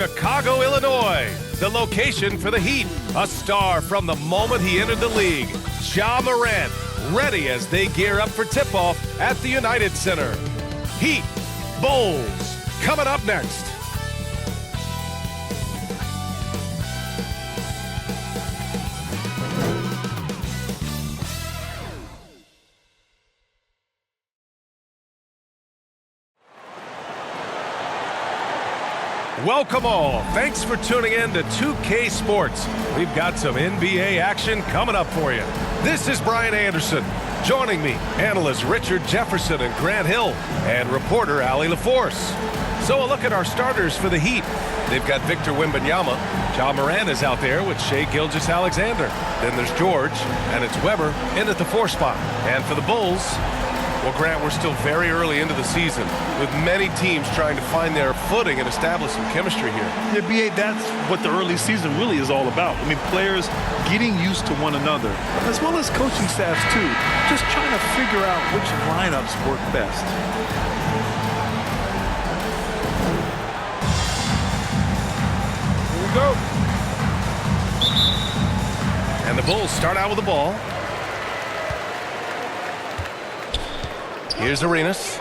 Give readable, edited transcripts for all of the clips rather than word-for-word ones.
Chicago, Illinois, the location for the Heat. A star from the moment he entered the league. Ja Morant, ready as they gear up for tip-off at the United Center. Heat, Bulls, coming up next. Welcome all. Thanks for tuning in to 2K Sports. We've got some NBA action coming up for you. This is Brian Anderson. Joining me, analysts Richard Jefferson and Grant Hill, and reporter Allie LaForce. So a look at our starters for the Heat. They've got Victor Wembanyama. Ja Morant is out there with Shai Gilgeous-Alexander. Then there's George, and it's Weber in at the 4 spot. And for the Bulls, well, Grant, we're still very early into the season, with many teams trying to find their footing and establish some chemistry here. Yeah, B.A., that's what the early season really is all about. I mean, players getting used to one another, as well as coaching staffs, too, just trying to figure out which lineups work best. Here we go. And the Bulls start out with the ball. Here's Arenas.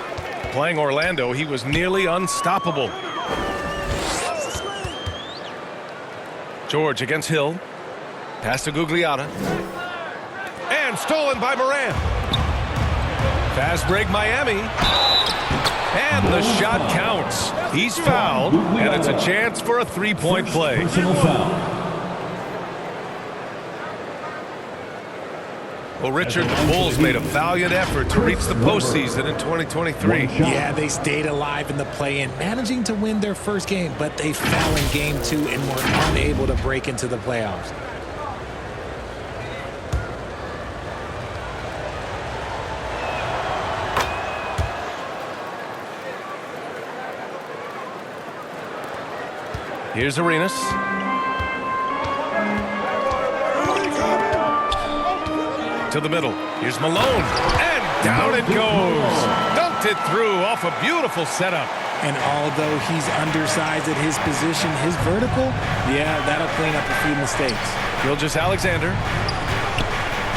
Playing Orlando, he was nearly unstoppable. George against Hill. Pass to Gugliotta. And stolen by Morant. Fast break Miami. And the shot counts. He's fouled, and it's a chance for a three-point play. Personal foul. Well, Richard, the Bulls made a valiant effort to reach the postseason in 2023. Yeah, they stayed alive in the play-in, managing to win their first game, but they fell in game 2 and were unable to break into the playoffs. Here's Arenas. To the middle. Here's Malone. And down it goes. Dunked it through off a beautiful setup. And although he's undersized at his position, his vertical, yeah, that'll clean up a few mistakes. Gilgeous-Alexander.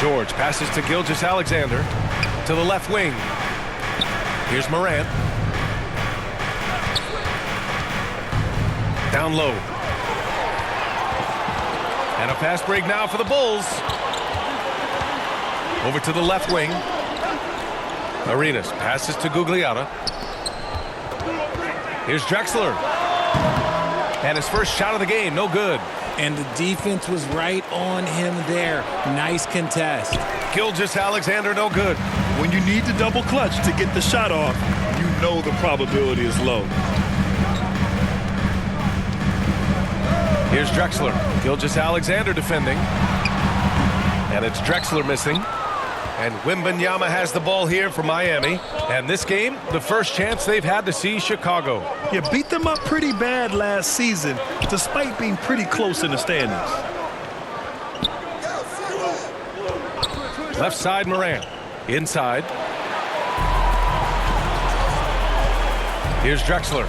George passes to Gilgeous-Alexander. To the left wing. Here's Morant. Down low. And a fast break now for the Bulls. Over to the left wing. Arenas passes to Gugliotta. Here's Drexler. And his first shot of the game, no good. And the defense was right on him there. Nice contest. Gilgeous-Alexander, no good. When you need to double clutch to get the shot off, you know the probability is low. Here's Drexler. Gilgeous-Alexander defending. And it's Drexler missing. And Wembanyama has the ball here for Miami. And this game, the first chance they've had to see Chicago. Yeah, beat them up pretty bad last season, despite being pretty close in the standings. Left side, Morant. Inside. Here's Drexler.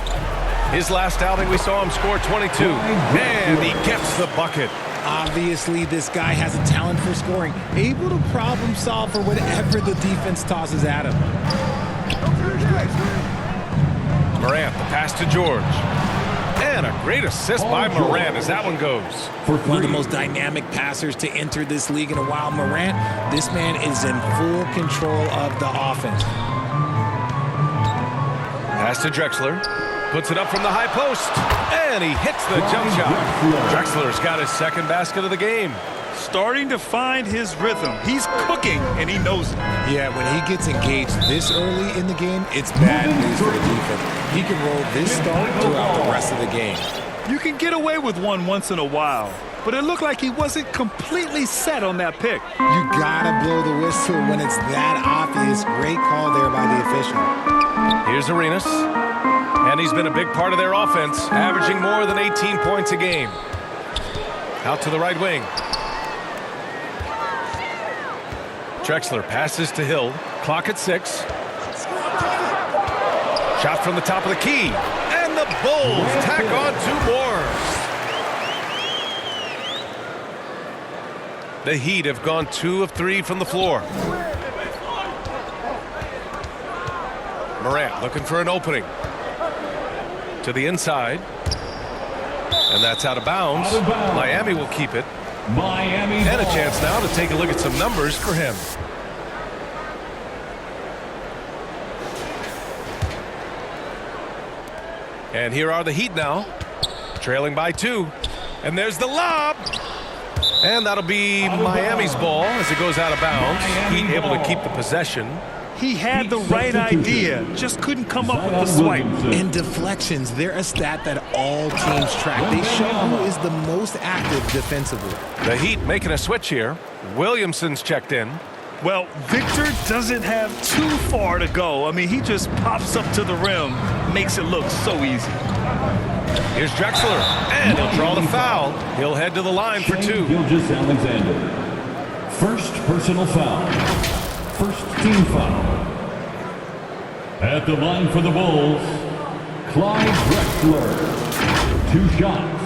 His last outing, we saw him score 22. And he gets the bucket. Obviously, this guy has a talent for scoring, able to problem solve for whatever the defense tosses at him. Morant, the pass to George. And a great assist by Morant as that one goes. One of the most dynamic passers to enter this league in a while. Morant, this man is in full control of the offense. Pass to Drexler. Puts it up from the high post. And he hits the jump shot. Drexler's got his second basket of the game. Starting to find his rhythm. He's cooking, and he knows it. Yeah, when he gets engaged this early in the game, it's bad news for the defense. He can roll this start throughout the rest of the game. You can get away with one once in a while, but it looked like he wasn't completely set on that pick. You gotta blow the whistle when it's that obvious. Great call there by the official. Here's Arenas. And he's been a big part of their offense, averaging more than 18 points a game. Out to the right wing. Drexler passes to Hill. Clock at 6. Shot from the top of the key. And the Bulls tack on 2 more. The Heat have gone 2 of 3 from the floor. Morant looking for an opening. To the inside. And that's out of bounds. Miami will keep it. Miami and a chance now to take a look at some numbers for him. And here are the Heat now, trailing by 2. And there's the lob. And that'll be Miami's ball as it goes out of bounds. Heat able to keep the possession. He had the right idea, just couldn't come up with the swipe. And deflections, they're a stat that all teams track. They show who is the most active defensively. The Heat making a switch here. Williamson's checked in. Well, Victor doesn't have too far to go. I mean, he just pops up to the rim, makes it look so easy. Here's Drexler, and he'll draw the foul. He'll head to the line for 2. Gilgeous-Alexander. First personal foul. First team foul. At the line for the Bulls, Clyde Drexler. 2 shots.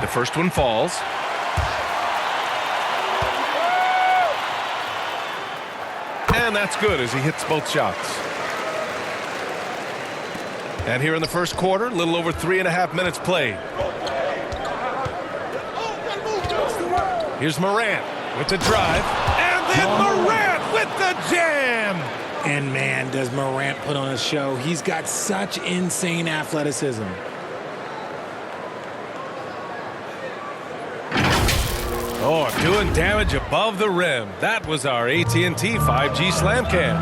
The first one falls. And that's good as he hits both shots. And here in the first quarter, a little over 3.5 minutes played. Here's Morant with the drive. And then Morant with the jam. And man, does Morant put on a show. He's got such insane athleticism. Oh, doing damage above the rim. That was our AT&T 5G Slam Cam.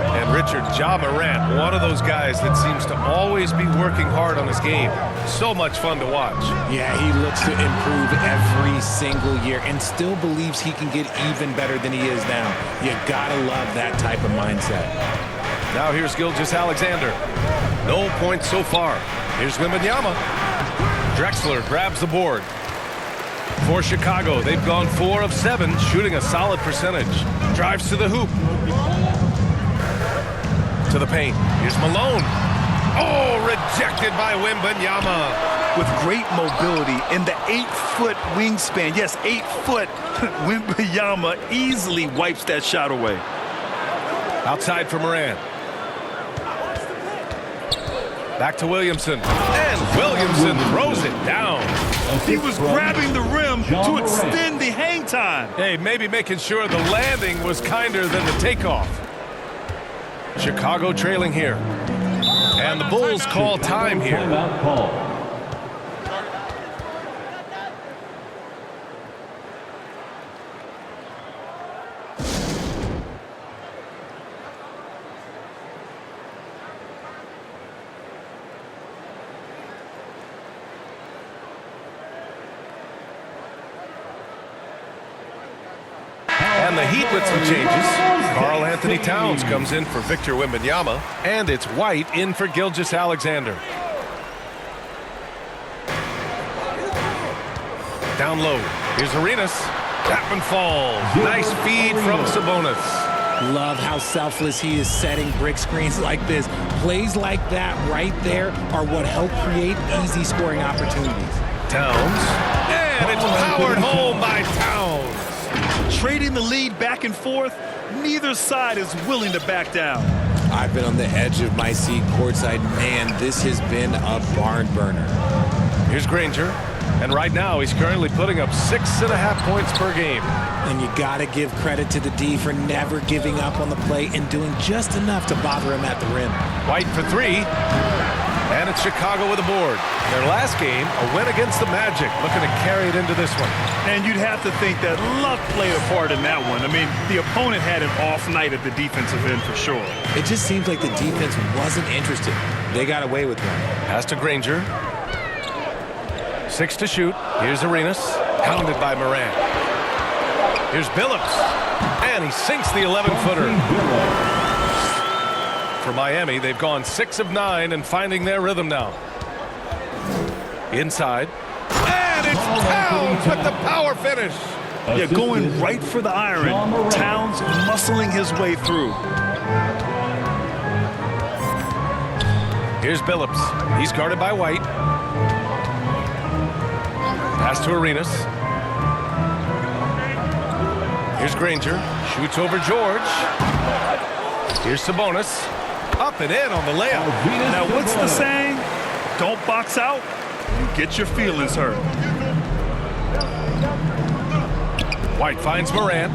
And Richard, Ja Morant, one of those guys that seems to always be working hard on his game. So much fun to watch. Yeah, he looks to improve every single year and still believes he can get even better than he is now. You gotta love that type of mindset. Now here's Gilgeous-Alexander. No points so far. Here's Wembanyama. Drexler grabs the board. For Chicago, they've gone 4 of 7, shooting a solid percentage. Drives to the hoop. To the paint. Here's Malone. Oh, rejected by Wembanyama. With great mobility and the 8-foot wingspan. Yes, 8 foot. Wembanyama easily wipes that shot away. Outside for Morant. Back to Williamson. And Williamson throws it down. He was grabbing the rim to extend the hang time. Hey, maybe making sure the landing was kinder than the takeoff. Chicago trailing here. And the Bulls call time here. Timeout call. And the Heat with some changes. Karl Anthony Towns comes in for Victor Wembanyama, and it's White in for Gilgeous-Alexander. Down low. Here's Arenas. That one falls. Nice feed from Sabonis. Love how selfless he is setting brick screens like this. Plays like that right there are what help create easy scoring opportunities. Towns. And it's powered home by Towns. Trading the lead back and forth, neither side is willing to back down. I've been on the edge of my seat courtside. Man, this has been a barn burner. Here's Granger. And right now, he's currently putting up 6.5 points per game. And you got to give credit to the D for never giving up on the play and doing just enough to bother him at the rim. White for 3. And it's Chicago with a board. Their last game, a win against the Magic, looking to carry it into this one. And you'd have to think that luck played a part in that one. I mean, the opponent had an off night at the defensive end for sure. It just seems like the defense wasn't interested. They got away with one. Pass to Granger. 6 to shoot. Here's Arenas. Pounded by Morant. Here's Billups. And he sinks the 11-footer. For Miami, they've gone 6 of 9 and finding their rhythm now. Inside. And it's Towns with the power finish. Yeah, going right for the iron. Towns muscling his way through. Here's Billups. He's guarded by White. Pass to Arenas. Here's Granger. Shoots over George. Here's Sabonis. Up and in on the layup. Now, what's the saying? Don't box out. You get your feelings hurt. White finds Moran.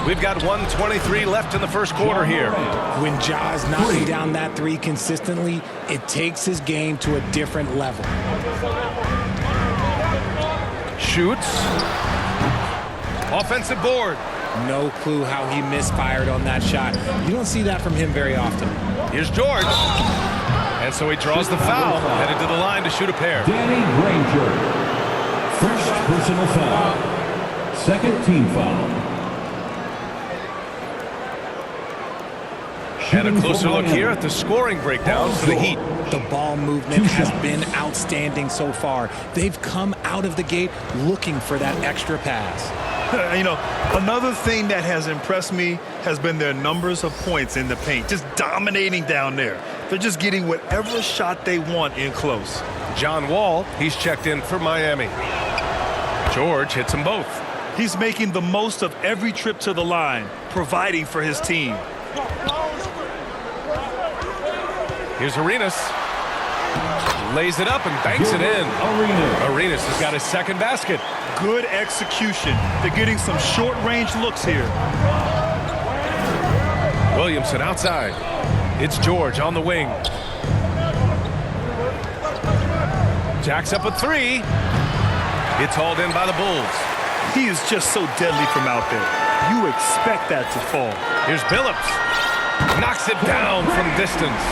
We've got 1:23 left in the first quarter here. When Ja's knocking down that three consistently, it takes his game to a different level. Shoots. Offensive board. No clue how he misfired on that shot. You don't see that from him very often. Here's George. And so he draws the foul, headed to the line to shoot a pair. Danny Granger. First personal foul. Second team foul. And a closer look here at the scoring breakdown for the Heat. The ball movement has been outstanding so far. They've come out of the gate looking for that extra pass. You know, another thing that has impressed me has been their numbers of points in the paint, just dominating down there. They're just getting whatever shot they want in close. John Wall, he's checked in for Miami. George hits them both. He's making the most of every trip to the line, providing for his team. Here's Arenas. Lays it up and banks it in. Arenas has got his second basket. Good execution. They're getting some short-range looks here. Williamson outside. It's George on the wing. Jacks up a three. It's hauled in by the Bulls. He is just so deadly from out there. You expect that to fall. Here's Billups. Knocks it down from distance.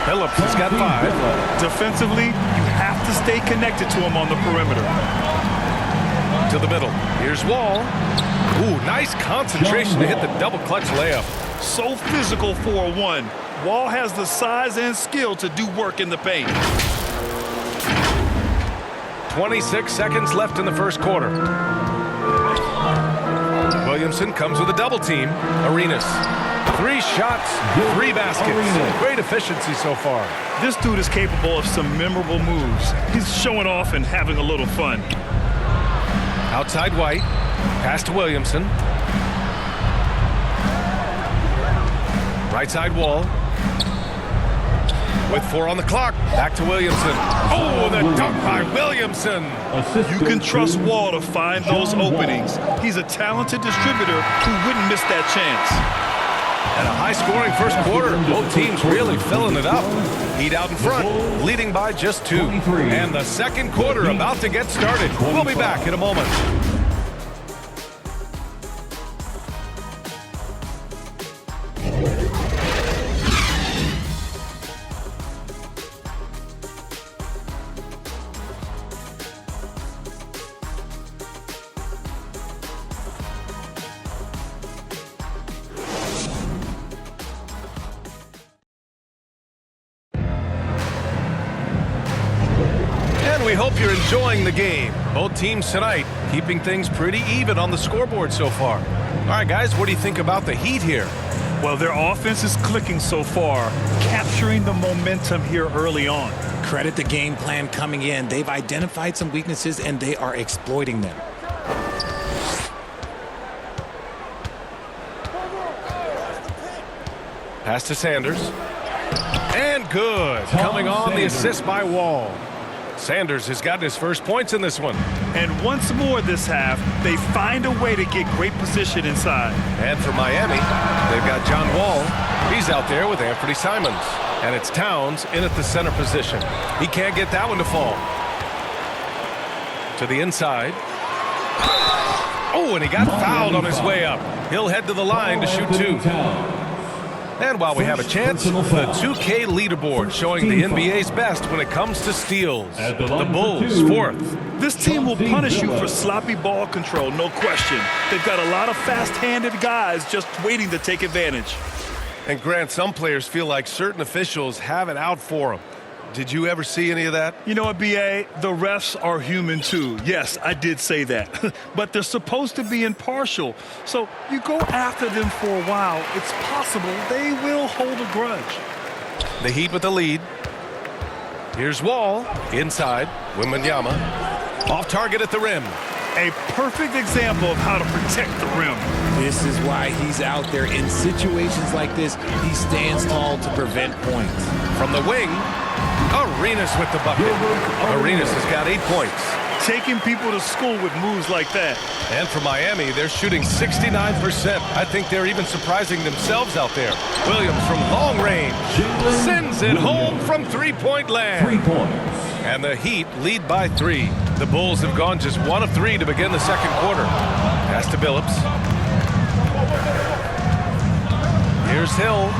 Billups has got 5. Defensively, you have to stay connected to him on the perimeter. To the middle. Here's Wall. Ooh, nice concentration to hit the double clutch layup. So physical for a 1. Wall has the size and skill to do work in the paint. 26 seconds left in the first quarter. Williamson comes with a double team. Arenas. 3 shots, 3 baskets. Great efficiency so far. This dude is capable of some memorable moves. He's showing off and having a little fun. Outside White. Pass to Williamson. Right side Wall. With 4 on the clock. Back to Williamson. Oh, the dunk by Williamson. You can trust Wall to find those openings. He's a talented distributor who wouldn't miss that chance. And a high-scoring first quarter. Both teams really filling it up. Heat out in front, leading by just 2. And the second quarter about to get started. We'll be back in a moment. We hope you're enjoying the game. Both teams tonight keeping things pretty even on the scoreboard so far. All right, guys, what do you think about the Heat here? Well, their offense is clicking so far, capturing the momentum here early on. Credit the game plan coming in. They've identified some weaknesses, and they are exploiting them. Pass to Sanders. And good. Coming on the assist by Wall. Sanders has gotten his first points in this one. And once more this half, they find a way to get great position inside. And for Miami, they've got John Wall. He's out there with Anthony Simons. And it's Towns in at the center position. He can't get that one to fall. To the inside. Oh, and he got fouled on his way up. He'll head to the line to shoot 2. And while we have a chance, the 2K leaderboard showing the NBA's best when it comes to steals. The Bulls, 4th. This team will punish you for sloppy ball control, no question. They've got a lot of fast-handed guys just waiting to take advantage. And Grant, some players feel like certain officials have it out for them. Did you ever see any of that? You know what, B.A.? The refs are human too. Yes, I did say that. But they're supposed to be impartial. So you go after them for a while, it's possible they will hold a grudge. The Heat with the lead. Here's Wall. Inside. Wembanyama. Off target at the rim. A perfect example of how to protect the rim. This is why he's out there. In situations like this, he stands tall to prevent points. From the wing, Arenas with the bucket. Arenas has got 8 points. Taking people to school with moves like that. And for Miami, they're shooting 69%. I think they're even surprising themselves out there. Williams from long range sends it home from three-point land. 3 points. And the Heat lead by 3. The Bulls have gone just 1 of 3 to begin the second quarter. Pass to Billups. Here's Hill.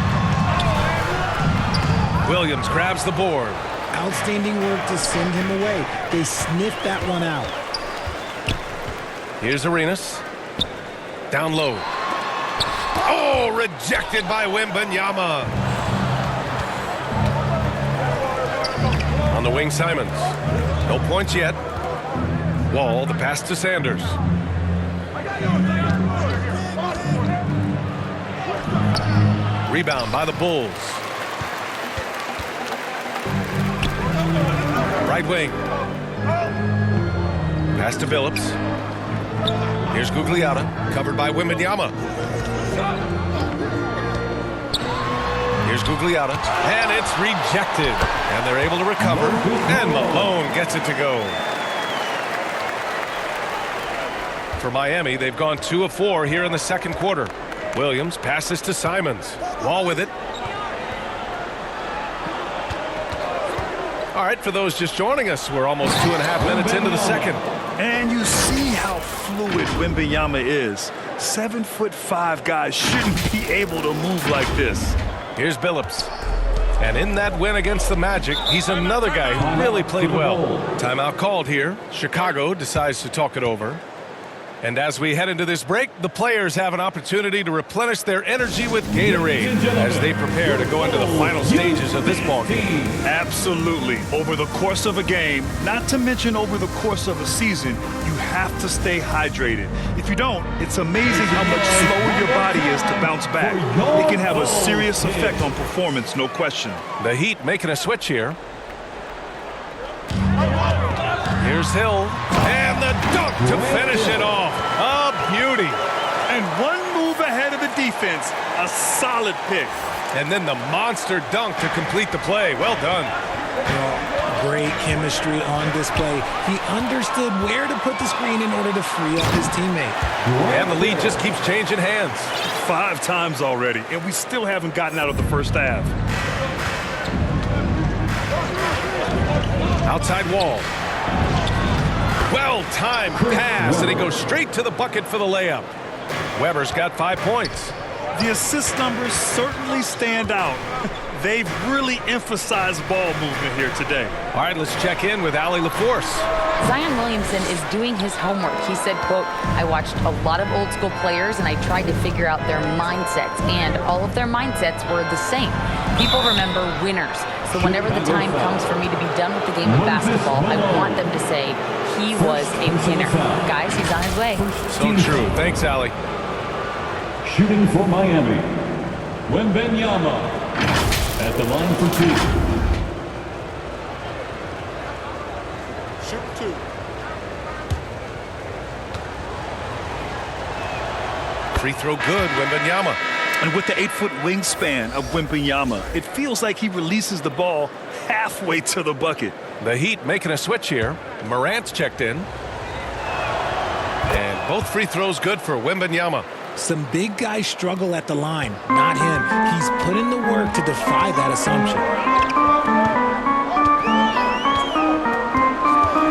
Williams grabs the board. Outstanding work to send him away. They sniffed that one out. Here's Arenas. Down low. Oh, rejected by Wembanyama. On the wing, Simons. No points yet. Wall, the pass to Sanders. Rebound by the Bulls. Right wing. Pass to Billups. Here's Gugliotta, covered by Wembanyama. Here's Gugliotta, and it's rejected. And they're able to recover, and Malone gets it to go. For Miami, they've gone 2 of 4 here in the second quarter. Williams passes to Simons. Wall with it. All right, for those just joining us, we're almost 2.5 minutes into the second. And you see how fluid Wembanyama is. 7'5" guys shouldn't be able to move like this. Here's Billups. And in that win against the Magic, he's another guy who really played well. Timeout called here. Chicago decides to talk it over. And as we head into this break, the players have an opportunity to replenish their energy with Gatorade as they prepare to go into the final stages of this ballgame. Absolutely. Over the course of a game, not to mention over the course of a season, you have to stay hydrated. If you don't, it's amazing how much slower your body is to bounce back. It can have a serious effect on performance, no question. The Heat making a switch here. Here's Hill, and the dunk to finish it off. A beauty. And one move ahead of the defense, a solid pick. And then the monster dunk to complete the play. Well done. Great chemistry on display. He understood where to put the screen in order to free up his teammate. And the lead just keeps changing hands. 5 times already, and we still haven't gotten out of the first half. Outside Wall. Well-timed pass, and he goes straight to the bucket for the layup. Weber's got 5 points. The assist numbers certainly stand out. They've really emphasized ball movement here today. All right, let's check in with Allie LaForce. Zion Williamson is doing his homework. He said, quote, "I watched a lot of old school players and I tried to figure out their mindsets, and all of their mindsets were the same. People remember winners. So whenever the time comes for me to be done with the game of basketball, I want them to say, he was a winner." Guys, he's on his way. So true. Thanks, Allie. Shooting for Miami, Wembanyama at the line for 2. Shoot 2. Free throw good, Wembanyama. And with the 8-foot wingspan of Wembanyama, it feels like he releases the ball halfway to the bucket. The Heat making a switch here. Morant's checked in. And both free throws good for Wembanyama. Some big guys struggle at the line, not him. He's put in the work to defy that assumption.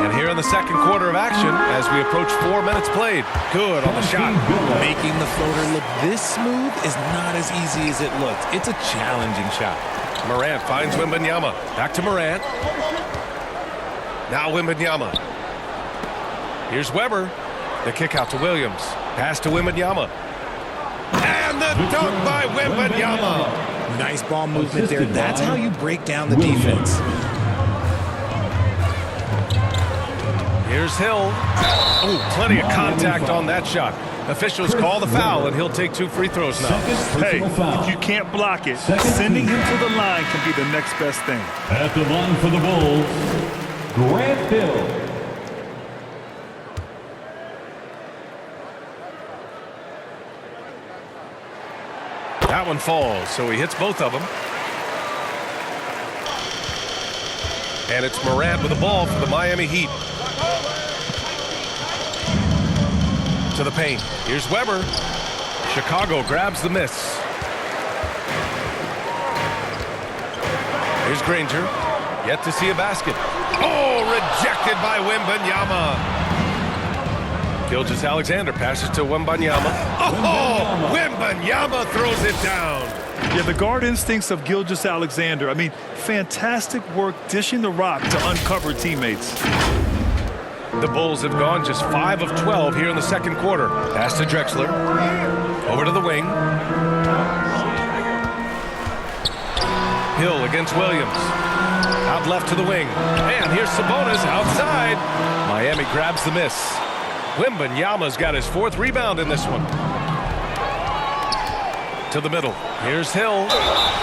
And here in the second quarter of action, as we approach 4 minutes played. Good on the shot. Making the floater look this smooth is not as easy as it looks. It's a challenging shot. Morant finds Wembanyama. Back to Morant. Now Wembanyama. Here's Weber. The kick out to Williams. Pass to Wembanyama. And the dunk by Wembanyama. Nice ball movement there. That's how you break down the defense. Here's Hill. Oh, plenty of contact on that shot. Officials call the foul, and he'll take 2 free throws now. Hey, if you can't block it, sending him to the line can be the next best thing. At the line for the Bulls, Grant Hill. That one falls, so he hits both of them. And it's Morant with the ball for the Miami Heat. To the paint. Here's Weber. Chicago grabs the miss. Here's Granger. Yet to see a basket. Oh, rejected by Wembanyama. Gilgeous-Alexander passes to Wembanyama. Oh, Wembanyama throws it down. Yeah, the guard instincts of Gilgeous-Alexander. I mean, fantastic work dishing the rock to uncover teammates. The Bulls have gone just 5 of 12 here in the second quarter. Pass to Drexler. Over to the wing. Hill against Williams. Out left to the wing. And here's Sabonis outside. Miami grabs the miss. Wembanyama's got his 4th rebound in this one. To the middle. Here's Hill.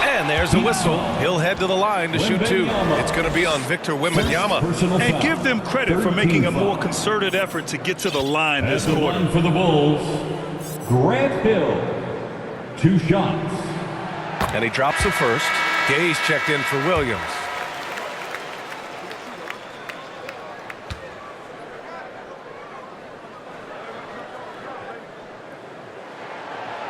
And there's a whistle. He'll head to the line to shoot 2. It's going to be on Victor Wembanyama. And give them credit for making a more concerted effort to get to the line this quarter. For the Bulls, Grant Hill. 2 shots. And he drops the first. Gay's checked in for Williams.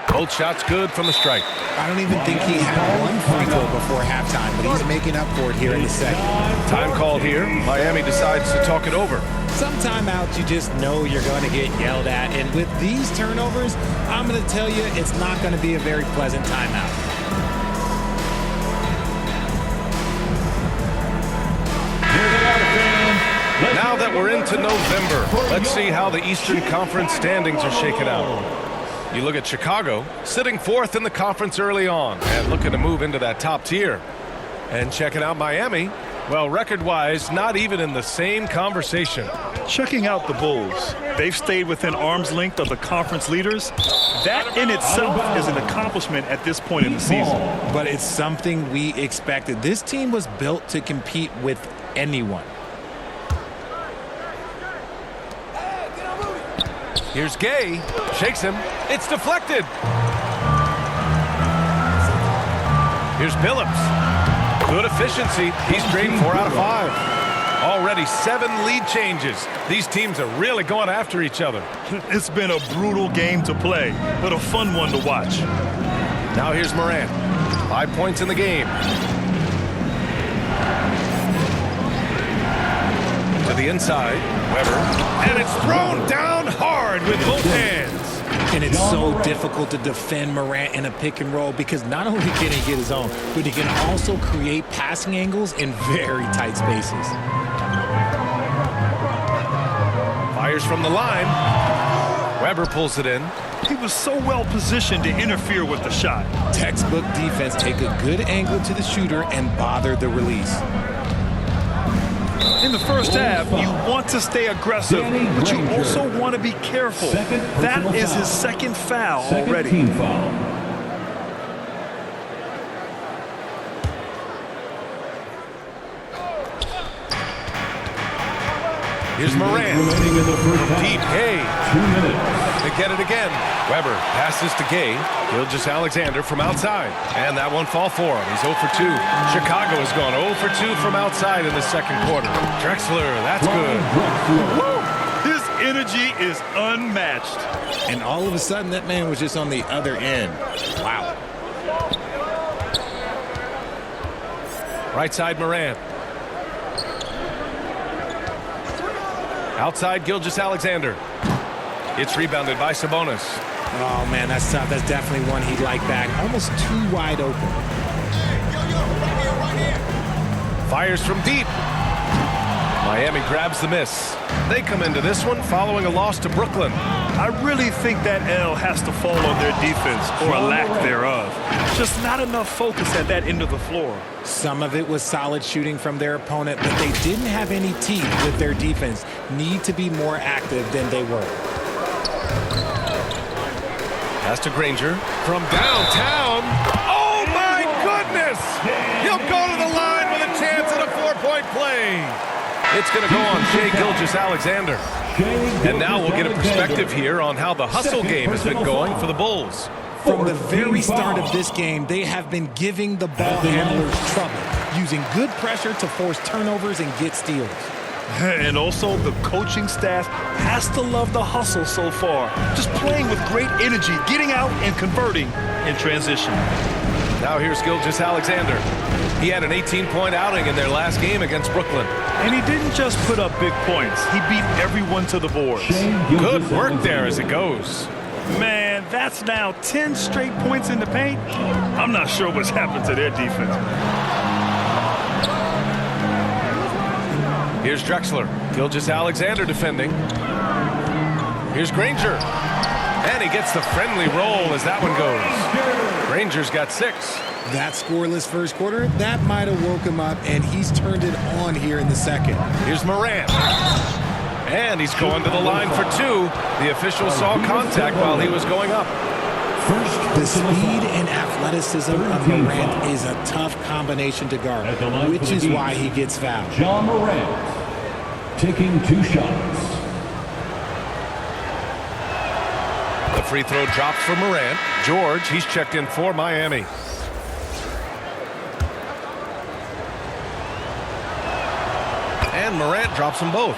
Both shots good from the strike. I don't even think he had 1 free throw before halftime, but he's making up for it here in the second. Time called here. Miami decides to talk it over. Some timeouts you just know you're going to get yelled at, and with these turnovers, I'm going to tell you it's not going to be a very pleasant timeout. Now that we're into November, let's see how the Eastern Conference standings are shaken out. You look at Chicago, sitting 4th in the conference early on and looking to move into that top tier. And checking out Miami, well, record-wise, not even in the same conversation. Checking out the Bulls. They've stayed within arm's length of the conference leaders. That in itself is an accomplishment at this point in the season. But it's something we expected. This team was built to compete with anyone. Here's Gay. Shakes him. It's deflected. Here's Billups. Good efficiency. He's drained 4 out of 5. Already 7 lead changes. These teams are really going after each other. It's been a brutal game to play, but a fun one to watch. Now here's Morant. 5 points in the game. To the inside. Weber. And it's thrown down hard with both hands. And it's so difficult to defend Morant in a pick and roll because not only can he get his own, but he can also create passing angles in very tight spaces. Fires from the line. Weber pulls it in. He was so well positioned to interfere with the shot. Textbook defense, take a good angle to the shooter and bother the release. In the first half, you want to stay aggressive, but you also want to be careful. That is his 2nd foul already. Here's Morant. From deep, Gay. 2 minutes. They get it again. Weber passes to Gay. Gilgeous-Alexander from outside. And that won't fall for him. He's 0 for 2. Chicago has gone 0 for 2 from outside in the second quarter. Drexler, that's good. Woo! His energy is unmatched. And all of a sudden, that man was just on the other end. Wow. Right side, Morant. Outside, Gilgeous-Alexander. It's rebounded by Sabonis. Oh, man, that's tough. That's definitely one he'd like back. Almost too wide open. Fires from deep. Miami grabs the miss. They come into this one following a loss to Brooklyn. I really think that L has to fall on their defense, or a lack thereof. Just not enough focus at that end of the floor. Some of it was solid shooting from their opponent, but they didn't have any teeth with their defense. Need to be more active than they were. Pass to Granger from downtown. Oh, my goodness! He'll go to the line with a chance at a 4-point play. It's going to go on Shai Gilgeous-Alexander. And now we'll get a perspective here on how the hustle game has been going for the Bulls. From the very start of this game, they have been giving the ball handlers trouble, using good pressure to force turnovers and get steals. And also, the coaching staff has to love the hustle so far. Just playing with great energy, getting out and converting in transition. Now here's Gilgeous-Alexander. He had an 18-point outing in their last game against Brooklyn. And he didn't just put up big points. He beat everyone to the boards. Good work there as it goes. Man, that's now 10 straight points in the paint. I'm not sure what's happened to their defense. Here's Drexler. Gilgeous-Alexander defending. Here's Granger. And he gets the friendly roll as that one goes. Granger's got 6. That scoreless first quarter, that might have woke him up, and he's turned it on here in the second. Here's Morant. And he's going to the line for 2. The official saw contact while he was going up. The speed and athleticism of Morant is a tough combination to guard, which is why he gets fouled. John Morant taking 2 shots. The free throw drops for Morant. George, he's checked in for Miami. And Morant drops them both.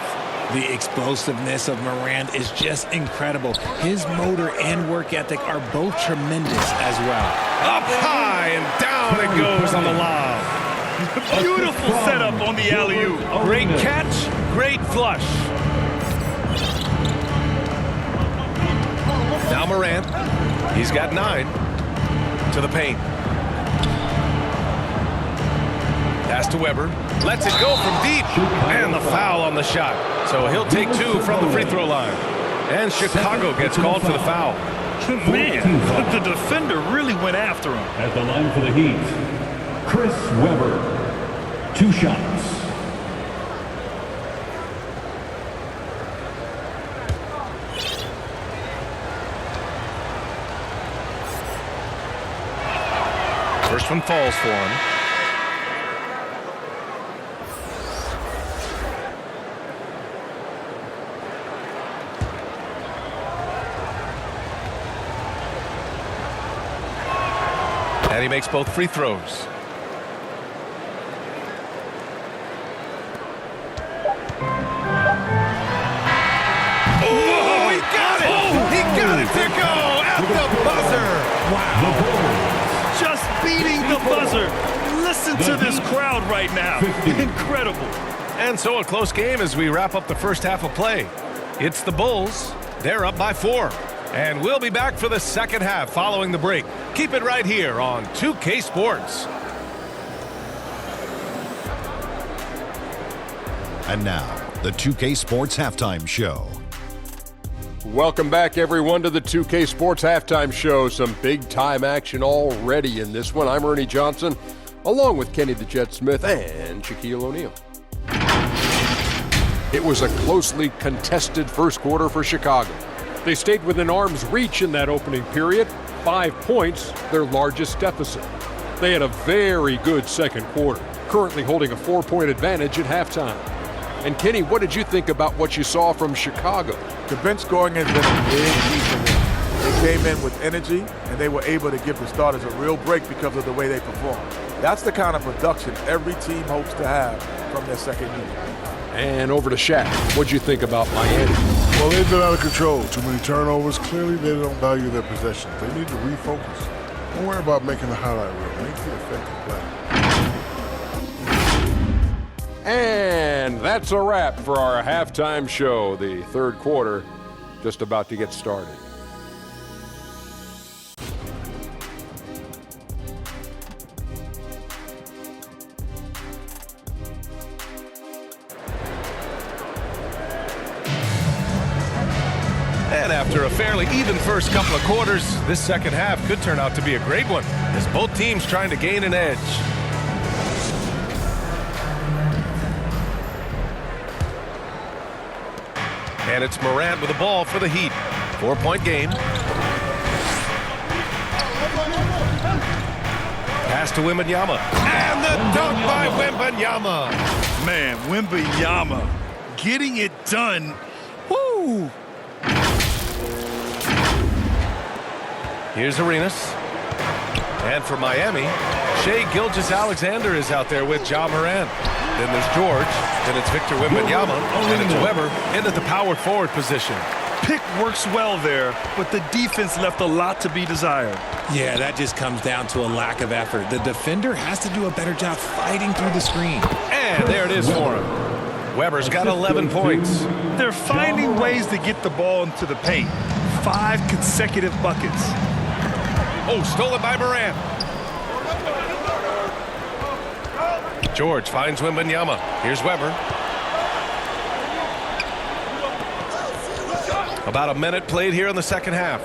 The explosiveness of Morant is just incredible. His motor and work ethic are both tremendous as well. Up high and down it goes on the lob. Beautiful setup on the alley-oop. Great catch, great flush. Now Morant, he's got 9 to the paint. Pass to Weber, lets it go from deep, and the foul on the shot. So he'll take 2 from the free throw line. And Chicago gets called for the foul. Man, the defender really went after him. At the line for the Heat, Chris Weber. 2 shots. First one falls for him. And he makes both free throws. Oh, he got it! He got it to go at the buzzer! Wow. Just beating the buzzer. Listen to this crowd right now. Incredible. And so a close game as we wrap up the first half of play. It's the Bulls. They're up by 4. And we'll be back for the second half following the break. Keep it right here on 2K Sports. And now, the 2K Sports Halftime Show. Welcome back, everyone, to the 2K Sports Halftime Show. Some big-time action already in this one. I'm Ernie Johnson, along with Kenny the Jet Smith and Shaquille O'Neal. It was a closely contested first quarter for Chicago. They stayed within arm's reach in that opening period. 5 points, their largest deficit. They had a very good second quarter, currently holding a 4-point advantage at halftime. And Kenny, what did you think about what you saw from Chicago? The bench scoring has been a big key for them. They came in with energy, and they were able to give the starters a real break because of the way they performed. That's the kind of production every team hopes to have from their second unit. And over to Shaq. What'd you think about Miami? Well, they've been out of control. Too many turnovers. Clearly, they don't value their possessions. They need to refocus. Don't worry about making the highlight reel. Make the effective play. And that's a wrap for our halftime show. The third quarter just about to get started. And after a fairly even first couple of quarters, this second half could turn out to be a great one as both teams trying to gain an edge. And it's Morant with the ball for the Heat. 4-point game. Pass to Wembanyama. And the dunk by Wembanyama. Man, Wembanyama getting it done. Woo! Here's Arenas. And for Miami, Shai Gilgeous-Alexander is out there with Ja Morant. Then there's George. Then it's Victor Wembanyama. And it's Weber into the power forward position. Pick works well there, but the defense left a lot to be desired. Yeah, that just comes down to a lack of effort. The defender has to do a better job fighting through the screen. And there it is for him. Weber's got 11 points. They're finding ways to get the ball into the paint. 5 consecutive buckets. Oh, stolen by Morant. George finds Wembanyama. Here's Weber. About a minute played here in the second half.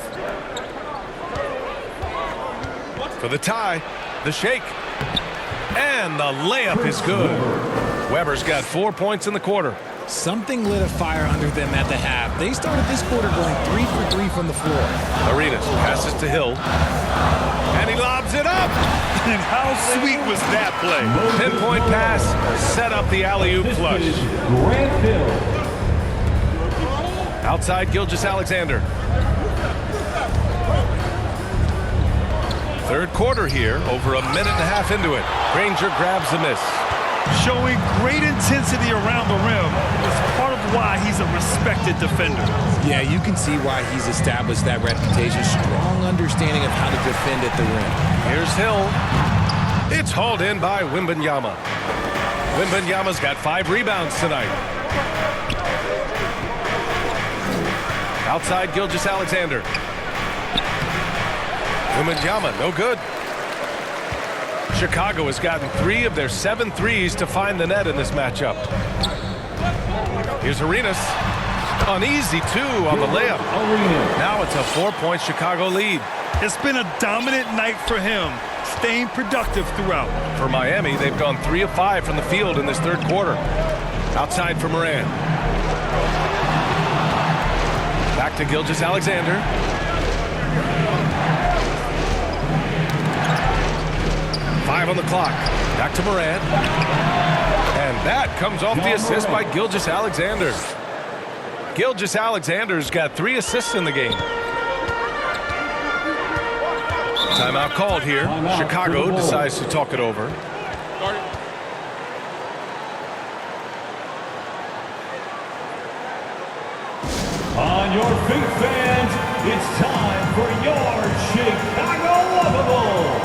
For the tie, the shake. And the layup is good. Weber's got 4 points in the quarter. Something lit a fire under them at the half. They started this quarter going 3 for 3 from the floor. Arenas passes to Hill. And he lobs it up. And how sweet was that play? Pinpoint pass, set up the alley-oop flush. Grant Hill. Outside Gilgeous-Alexander. Third quarter here, over a minute and a half into it. Granger grabs the miss. Showing great intensity around the rim is part of why he's a respected defender. Yeah, you can see why he's established that reputation. Strong understanding of how to defend at the rim. Here's Hill. It's hauled in by Wembanyama. Wembanyama's got 5 rebounds tonight. Outside Gilgeous-Alexander. Wembanyama, no good. Chicago has gotten 3 of their 7 threes to find the net in this matchup. Here's Arenas. An easy 2 on the layup. Now it's a 4-point Chicago lead. It's been a dominant night for him, staying productive throughout. For Miami, they've gone 3 of 5 from the field in this third quarter. Outside for Morant. Back to Gilgeous-Alexander. Five on the clock. Back to Morant. And that comes off the assist by Gilgeous-Alexander. Gilgeous-Alexander's got 3 assists in the game. Timeout called here. Chicago decides to talk it over. On your feet, fans, it's time for your Chicago Lovable.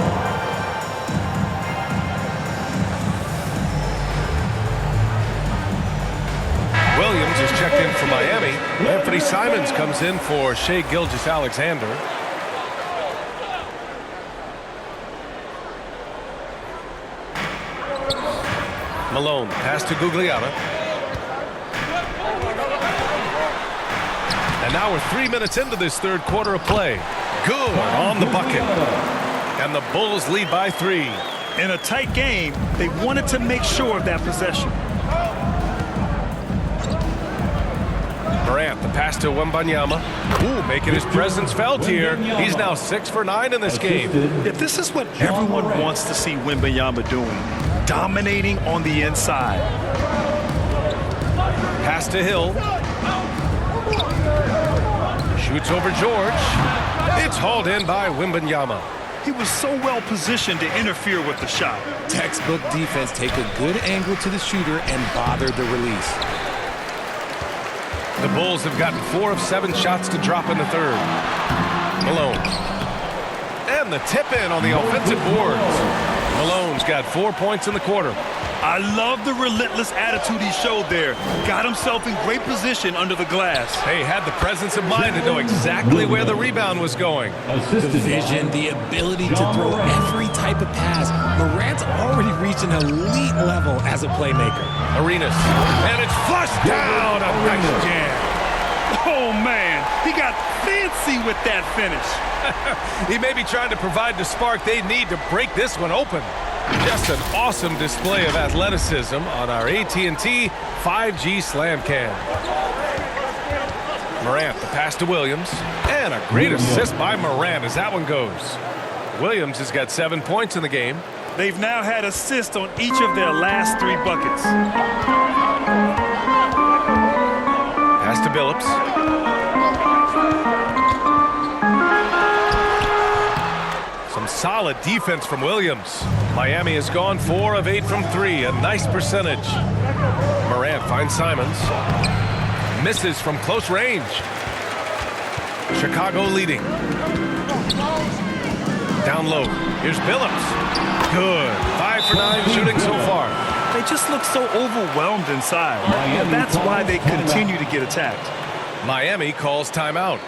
Williams is checked in for Miami. Anthony Simons comes in for Shai Gilgeous-Alexander. Malone, pass to Gugliotta. And now we're 3 minutes into this third quarter of play. Good on the bucket. And the Bulls lead by 3. In a tight game, they wanted to make sure of that possession. Morant, the pass to Wembanyama. Ooh, making his presence felt here. He's now 6 for 9 in this game. If this is what everyone wants to see Wembanyama doing, dominating on the inside. Pass to Hill. Shoots over George. It's hauled in by Wembanyama. He was so well positioned to interfere with the shot. Textbook defense, take a good angle to the shooter and bother the release. The Bulls have gotten 4 of 7 shots to drop in the third. Malone. And the tip in on the offensive boards. Malone's got 4 points in the quarter. I love the relentless attitude he showed there. Got himself in great position under the glass. Hey, had the presence of mind to know exactly where the rebound was going. The vision, the ability to throw every type of pass. Morant's already reached an elite level as a playmaker. Arenas. And it's flushed down. A nice jam. Oh, man, he got fancy with that finish. He may be trying to provide the spark they need to break this one open. Just an awesome display of athleticism on our AT&T 5G Slam Cam. Morant, the pass to Williams. And a great assist by Morant as that one goes. Williams has got 7 points in the game. They've now had assists on each of their last 3 buckets. Pass to Billups. Some solid defense from Williams. Miami has gone 4 of 8 from 3, a nice percentage. Morant finds Simons. Misses from close range. Chicago leading. Down low. Here's Billups. Good. 5 for 9 shooting so far. They just look so overwhelmed inside. That's why they continue to get attacked. Miami calls timeout.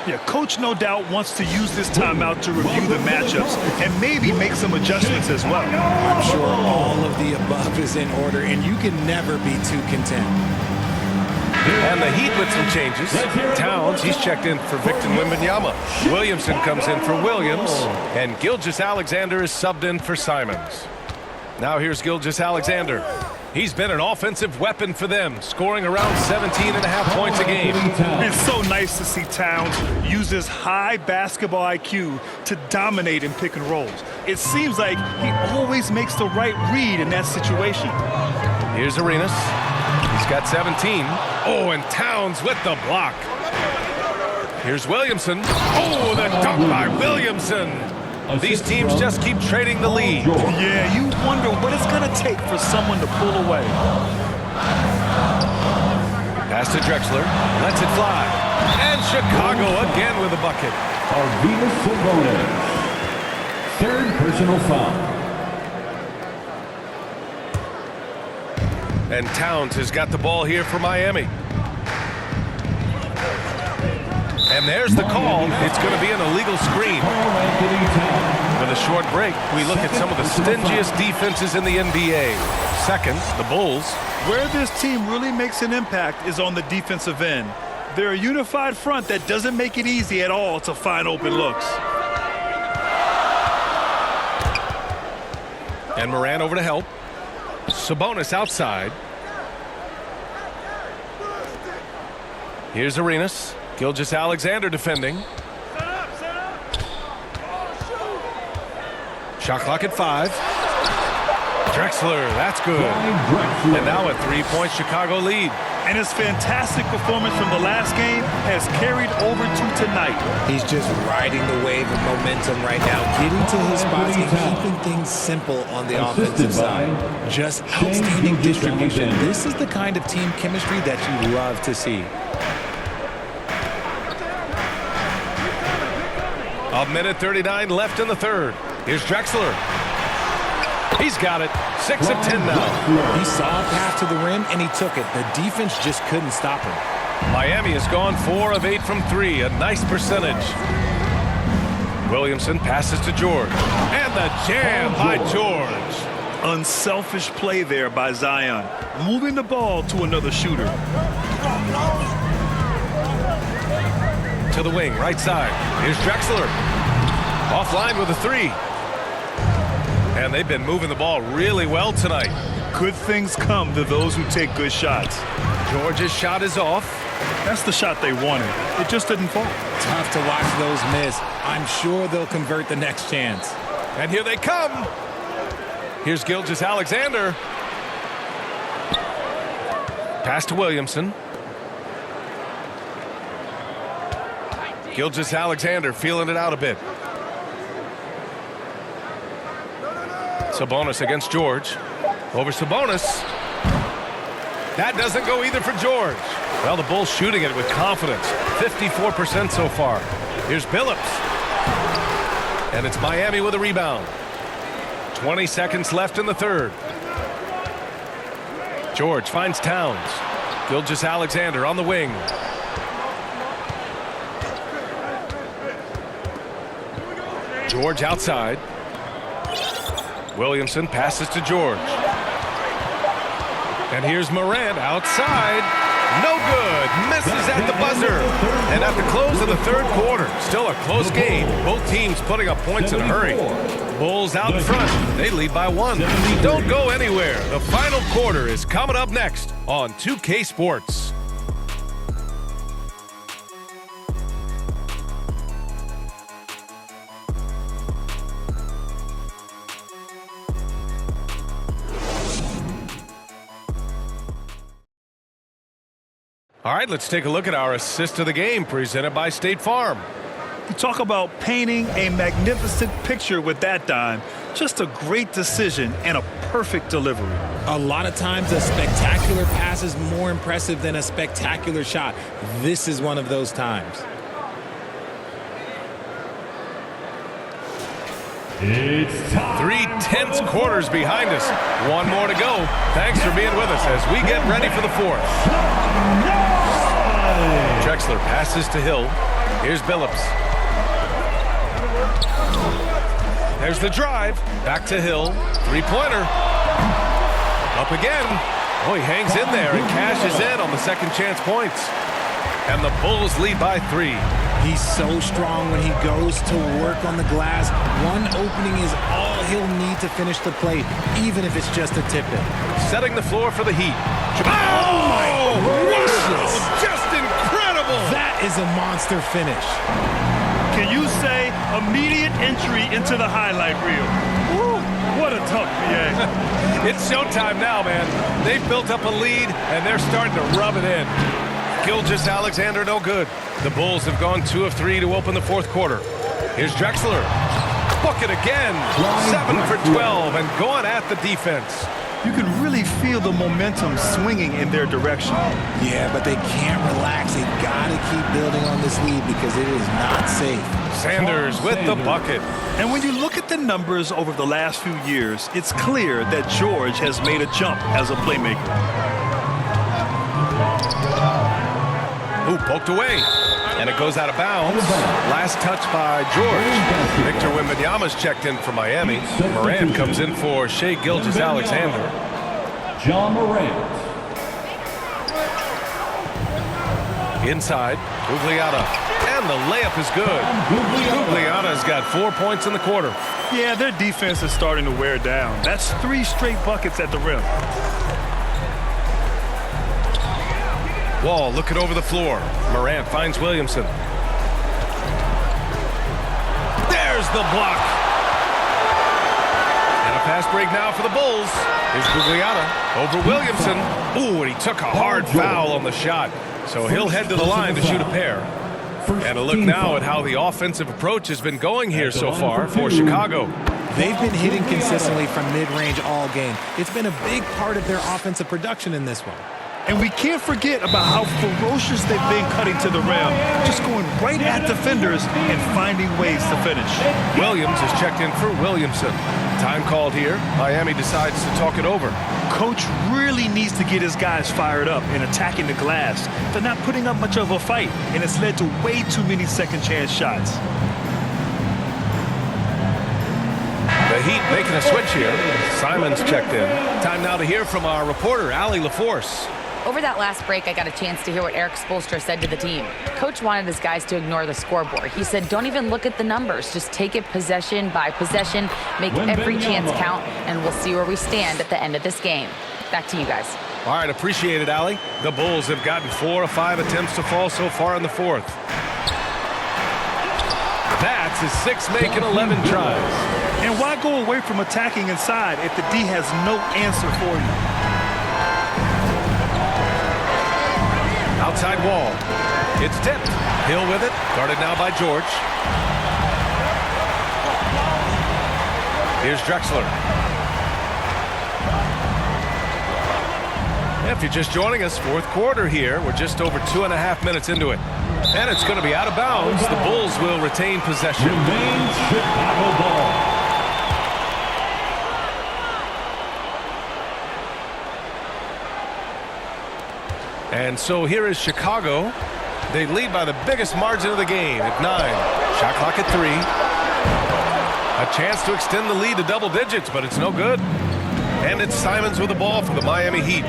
Yeah, coach no doubt wants to use this timeout to review the matchups and maybe make some adjustments as well. I'm sure all of the above is in order, and you can never be too content. And the Heat with some changes. Towns, he's checked in for Victor Wembanyama. Williamson comes in for Williams. And Gilgeous-Alexander is subbed in for Simons. Now here's Gilgeous-Alexander. He's been an offensive weapon for them, scoring around 17.5 points a game. It's so nice to see Towns use his high basketball IQ to dominate in pick and rolls. It seems like he always makes the right read in that situation. Here's Arenas. He's got 17. Oh, and Towns with the block. Here's Williamson. Oh, the dunk by Williamson. These teams just keep trading the lead. Yeah, you wonder what it's going to take for someone to pull away. Pass to Drexler. Lets it fly. And Chicago again with a bucket. Arvidas Sabonis. Third personal foul. And Towns has got the ball here for Miami. And there's the call. It's going to be an illegal screen. With a short break, we look at some of the stingiest defenses in the NBA. Second, the Bulls. Where this team really makes an impact is on the defensive end. They're a unified front that doesn't make it easy at all to find open looks. And Morant over to help. Sabonis outside. Here's Arenas. Gilgeous-Alexander defending. Shot clock at 5. Drexler, that's good. And now a 3-point Chicago lead. And his fantastic performance from the last game has carried over to tonight. He's just riding the wave of momentum right now, getting to his spots and keeping things simple on the offensive side. Just outstanding distribution. This is the kind of team chemistry that you love to see. A minute 39 left in the third. Here's Drexler. He's got it. 6 of 10 now. He saw a path to the rim, and he took it. The defense just couldn't stop him. Miami has gone 4 of 8 from 3. A nice percentage. Williamson passes to George. And the jam by George. Unselfish play there by Zion, moving the ball to another shooter. To the wing, right side. Here's Drexler. Offline with a 3. And they've been moving the ball really well tonight. Good things come to those who take good shots. George's shot is off. That's the shot they wanted. It just didn't fall. Tough to watch those miss. I'm sure they'll convert the next chance. And here they come. Here's Gilgeous-Alexander. Pass to Williamson. Gilgeous-Alexander feeling it out a bit. Sabonis against George. Over Sabonis. That doesn't go either for George. Well, the Bulls shooting it with confidence. 54% so far. Here's Billups. And it's Miami with a rebound. 20 seconds left in the third. George finds Towns. Gilgeous-Alexander on the wing. George outside. Williamson passes to George. And here's Morant outside. No good. Misses at the buzzer. And at the close of the third quarter, still a close game. Both teams putting up points in a hurry. Bulls out in front. They lead by 1. Don't go anywhere. The final quarter is coming up next on 2K Sports. All right, let's take a look at our assist of the game presented by State Farm. You talk about painting a magnificent picture with that dime. Just a great decision and a perfect delivery. A lot of times a spectacular pass is more impressive than a spectacular shot. This is one of those times. It's time. 3 tense quarters behind us. One more to go. Thanks for being with us as we get ready for the fourth. Drexler passes to Hill. Here's Billups. There's the drive. Back to Hill. Three-pointer. Up again. Oh, he hangs in there and cashes in on the second chance points. And the Bulls lead by 3. He's so strong when he goes to work on the glass. One opening is all he'll need to finish the play, even if it's just a tip-in. Setting the floor for the Heat. Oh, my gracious. Just incredible. That is a monster finish. Can you say immediate entry into the highlight reel? Woo, what a tough BA. It's showtime now, man. They've built up a lead, and they're starting to rub it in. Gilgeous-Alexander, no good. The Bulls have gone 2 of 3 to open the fourth quarter. Here's Drexler. Book it again. 7 for 12 and going at the defense. You can really feel the momentum swinging in their direction. Yeah, but they can't relax. They got to keep building on this lead because it is not safe. Sanders with the bucket. And when you look at the numbers over the last few years, it's clear that George has made a jump as a playmaker. Ooh, poked away. And it goes out of bounds. Last touch by George. Victor Wembanyama's checked in for Miami. Morant comes in for Shai Gilgeous-Alexander. John Morant. Inside, Gugliotta. And the layup is good. Gugliotta's got 4 points in the quarter. Yeah, their defense is starting to wear down. That's 3 straight buckets at the rim. Wall looking over the floor. Morant finds Williamson. There's the block. And a fast break now for the Bulls. Here's Gugliotta over Williamson. Ooh, and he took a hard foul on the shot. So he'll head to the line to shoot a pair. And a look now at how the offensive approach has been going here so far for Chicago. They've been hitting consistently from mid-range all game. It's been a big part of their offensive production in this one. And we can't forget about how ferocious they've been cutting to the rim, just going right at defenders and finding ways to finish. Williams is checked in for Williamson. Time called here. Miami decides to talk it over. Coach really needs to get his guys fired up and attacking the glass. They're not putting up much of a fight, and it's led to way too many second chance shots. The Heat making a switch here. Simon's checked in. Time now to hear from our reporter, Allie LaForce. Over that last break, I got a chance to hear what Eric Spoelstra said to the team. Coach wanted his guys to ignore the scoreboard. He said, don't even look at the numbers. Just take it possession by possession, make every chance count, and we'll see where we stand at the end of this game. Back to you guys. All right, appreciate it, Allie. The Bulls have gotten 4 of 5 attempts to fall so far in the fourth. That's his 6 make and 11 tries. And why go away from attacking inside if the D has no answer for you? Outside Wall. It's tipped. Hill with it. Guarded now by George. Here's Drexler. If you're just joining us, fourth quarter here. We're just over 2.5 minutes into it. And it's going to be out of bounds. The Bulls will retain possession. Remains Chicago ball. And so here is Chicago. They lead by the biggest margin of the game at 9. Shot clock at 3. A chance to extend the lead to double digits, but it's no good. And it's Simons with the ball for the Miami Heat.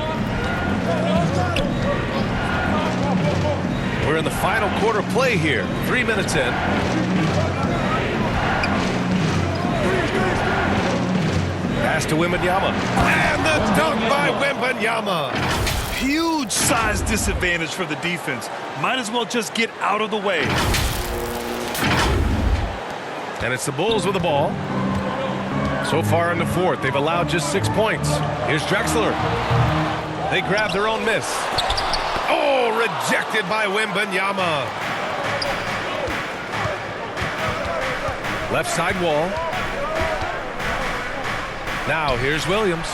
We're in the final quarter play here. 3 minutes in. Pass to Wembanyama. And the dunk by Wembanyama. Huge size disadvantage for the defense. Might as well just get out of the way. And it's the Bulls with the ball. So far in the fourth, they've allowed just 6 points. Here's Drexler. They grab their own miss. Oh, rejected by Wembanyama. Left side wall. Now here's Williams.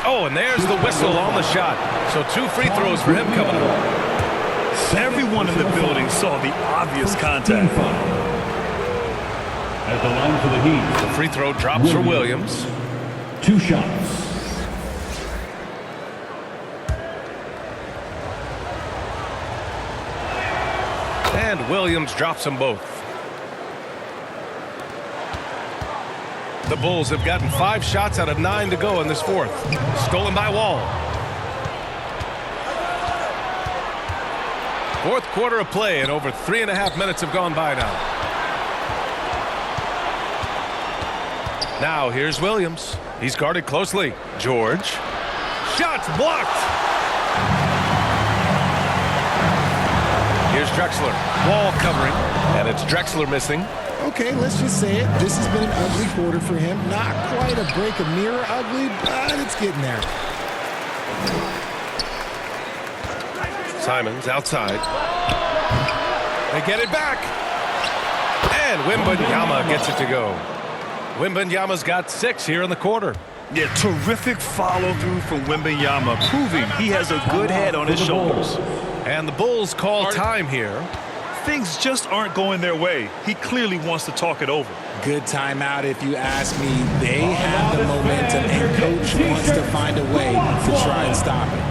Oh, and there's the whistle on the shot. So 2 free throws for him coming up. Everyone in the building saw the obvious contact. At the line for the Heat. The free throw drops for Williams. 2 shots. And Williams drops them both. The Bulls have gotten 5 shots out of 9 to go in this fourth. Stolen by Wall. Fourth quarter of play, and over 3.5 minutes have gone by now. Now here's Williams. He's guarded closely. George. Shots blocked. Here's Drexler. Wall covering. And it's Drexler missing. Okay, let's just say it. This has been an ugly quarter for him. Not quite a break a mirror ugly, but it's getting there. Simons outside. They get it back. And Wembanyama gets it to go. Wembanyama's got 6 here in the quarter. Yeah, terrific follow-through from Wembanyama, proving he has a good head on his shoulders. And the Bulls call time here. Things just aren't going their way. He clearly wants to talk it over. Good timeout if you ask me. They have the momentum, and coach wants to find a way to try and stop it.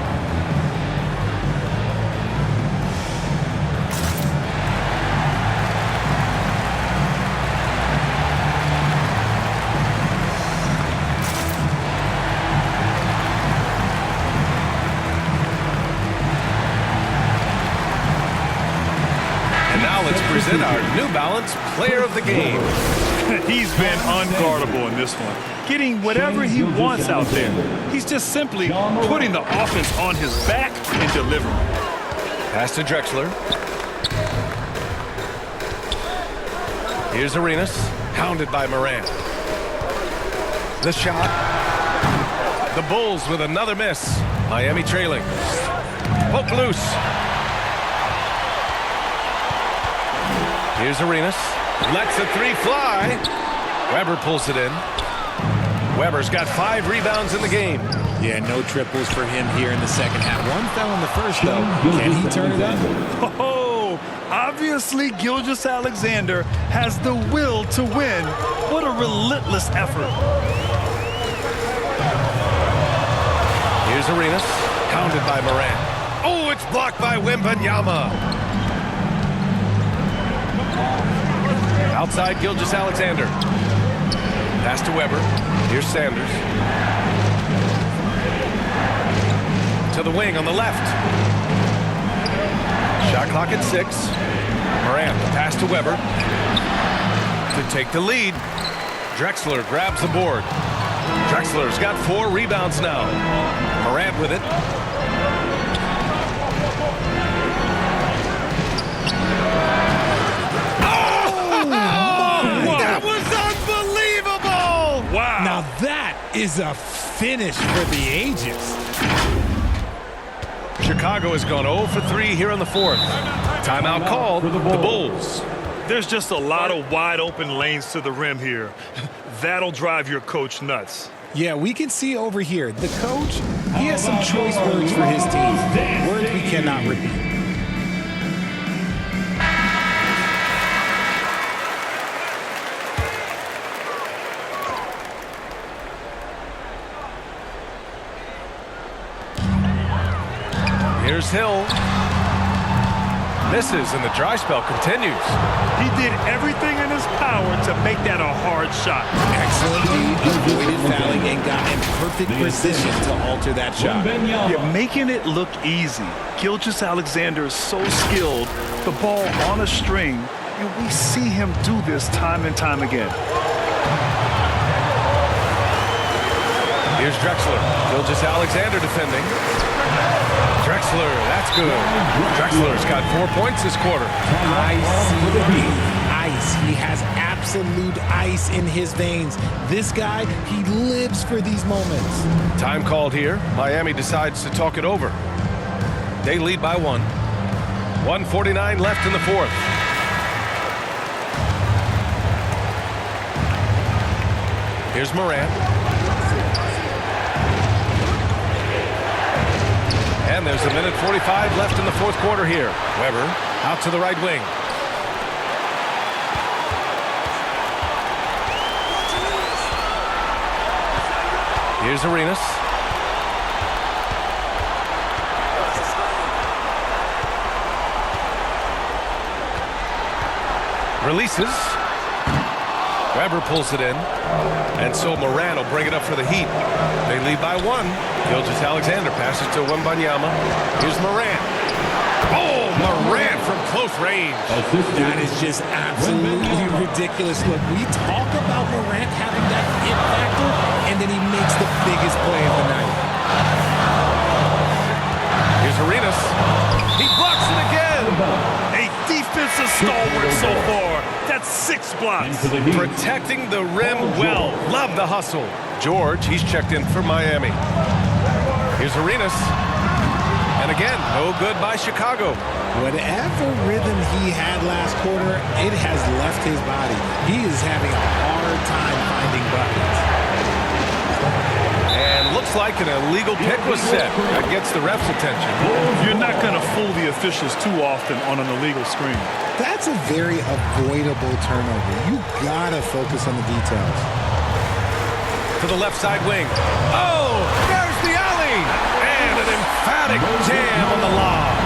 Present our New Balance Player of the Game. He's been unguardable in this one, getting whatever he wants out there. He's just simply putting the offense on his back and delivering. Pass to Drexler. Here's Arenas, hounded by Morant. The shot. The Bulls with another miss. Miami trailing. Poke loose. Here's Arenas. Lets the 3 fly. Weber pulls it in. Weber's got 5 rebounds in the game. Yeah, no triples for him here in the second half. One fell in the first, though. Can he turn it up? Oh, obviously Gilgeous-Alexander has the will to win. What a relentless effort. Here's Arenas, hounded by Morant. Oh, it's blocked by Wembanyama. Outside Gilgeous-Alexander. Pass to Weber. Here's Sanders. To the wing on the left. Shot clock at 6. Morant, pass to Weber. To take the lead. Drexler grabs the board. Drexler's got 4 rebounds now. Morant with it. That was unbelievable! Wow. Now that is a finish for the ages. Chicago has gone 0 for 3 here in the fourth. Timeout called the Bulls. There's just a lot of wide open lanes to the rim here. That'll drive your coach nuts. Yeah, we can see over here. The coach, he has some choice words for his team. Words we cannot repeat. Here's Hill. Misses, and the dry spell continues. He did everything in his power to make that a hard shot. Excellent. He avoided fouling and got in perfect position to alter that shot. You're making it look easy. Gilgeous-Alexander is so skilled. The ball on a string, and we see him do this time and time again. Here's Drexler. Gilgeous-Alexander defending. Drexler, that's good. Drexler's got 4 points this quarter. Ice. He has absolute ice in his veins. This guy, he lives for these moments. Time called here. Miami decides to talk it over. They lead by 1. 1:49 left in the fourth. Here's Morant. And there's a minute 45 left in the fourth quarter here. Weber out to the right wing. Here's Arenas. Releases. Weber pulls it in. And so Moran will bring it up for the Heat. They lead by 1. Gilgeous-Alexander passes to Wembanyama. Here's Moran. Oh, Moran from close range. That is just absolutely ridiculous. Look, we talk about Morant having that it factor, and then he makes the biggest play of the night. Here's Arenas. He blocks it again. A defensive stalwart so far. That's 6 blocks. Protecting the rim well. Love the hustle. George, he's checked in for Miami. Here's Arenas. And again, no good by Chicago. Whatever rhythm he had last quarter, it has left his body. He is having a hard time finding buckets. And looks like an illegal pick was set. That gets the ref's attention. You're not going to fool the officials too often on an illegal screen. That's a very avoidable turnover. You gotta focus on the details. To the left side wing. Oh, there's the alley. And an emphatic jam on the lob.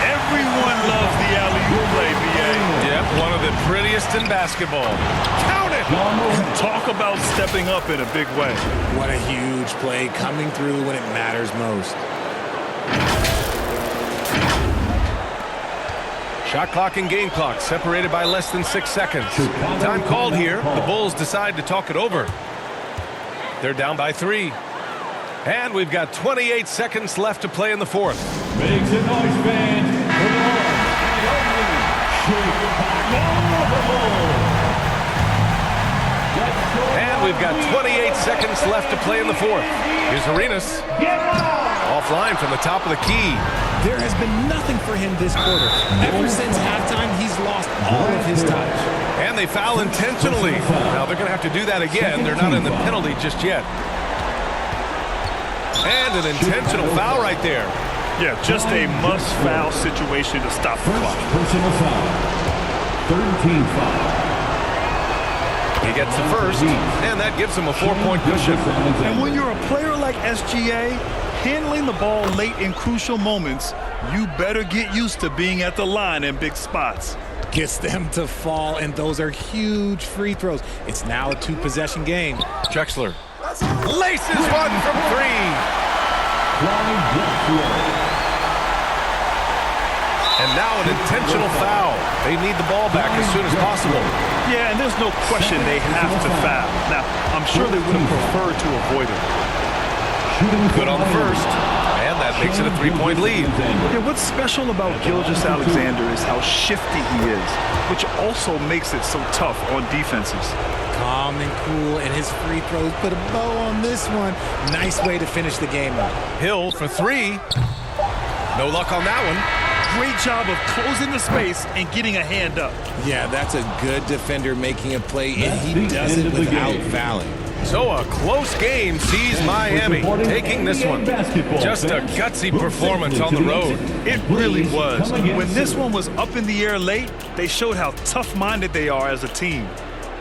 Everyone loves the alley-oop play, BA. Yep, one of the prettiest in basketball. Count it! Talk about stepping up in a big way. What a huge play coming through when it matters most. Shot clock and game clock separated by less than 6 seconds. Time called here. The Bulls decide to talk it over. They're down by 3. And we've got 28 seconds left to play in the fourth. Make some noise, fans. And we've got 28 seconds left to play in the fourth. Here's Arenas. Offline from the top of the key. There has been nothing for him this quarter. Ever since halftime, he's lost all of his touch. And they foul intentionally. Now they're going to have to do that again. They're not in the penalty just yet. And an intentional foul right there. Yeah, just a must-foul situation to stop the clock. Personal foul. 13 foul. He gets the first, and that gives him a 4-point cushion. And when you're a player like SGA, handling the ball late in crucial moments, you better get used to being at the line in big spots. Gets them to fall, and those are huge free throws. It's now a 2-possession game. Drexler laces one from 3. And now an intentional foul. They need the ball back as soon as possible. Yeah, and there's no question they have to foul. Now, I'm sure they would have preferred to avoid it. Good on the first, and that makes it a 3-point lead. Yeah, what's special about Gilgeous-Alexander is how shifty he is, which also makes it so tough on defenses. Calm and cool, and his free throws put a bow on this one. Nice way to finish the game up. Hill for 3. No luck on that one. Great job of closing the space and getting a hand up. Yeah, that's a good defender making a play, and he does it without fouling. So a close game sees Miami taking this one. Just a gutsy performance on the road. It really was. When this one was up in the air late, they showed how tough-minded they are as a team.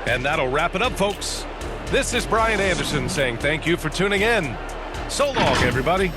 And that'll wrap it up, folks. This is Brian Anderson saying thank you for tuning in. So long, everybody.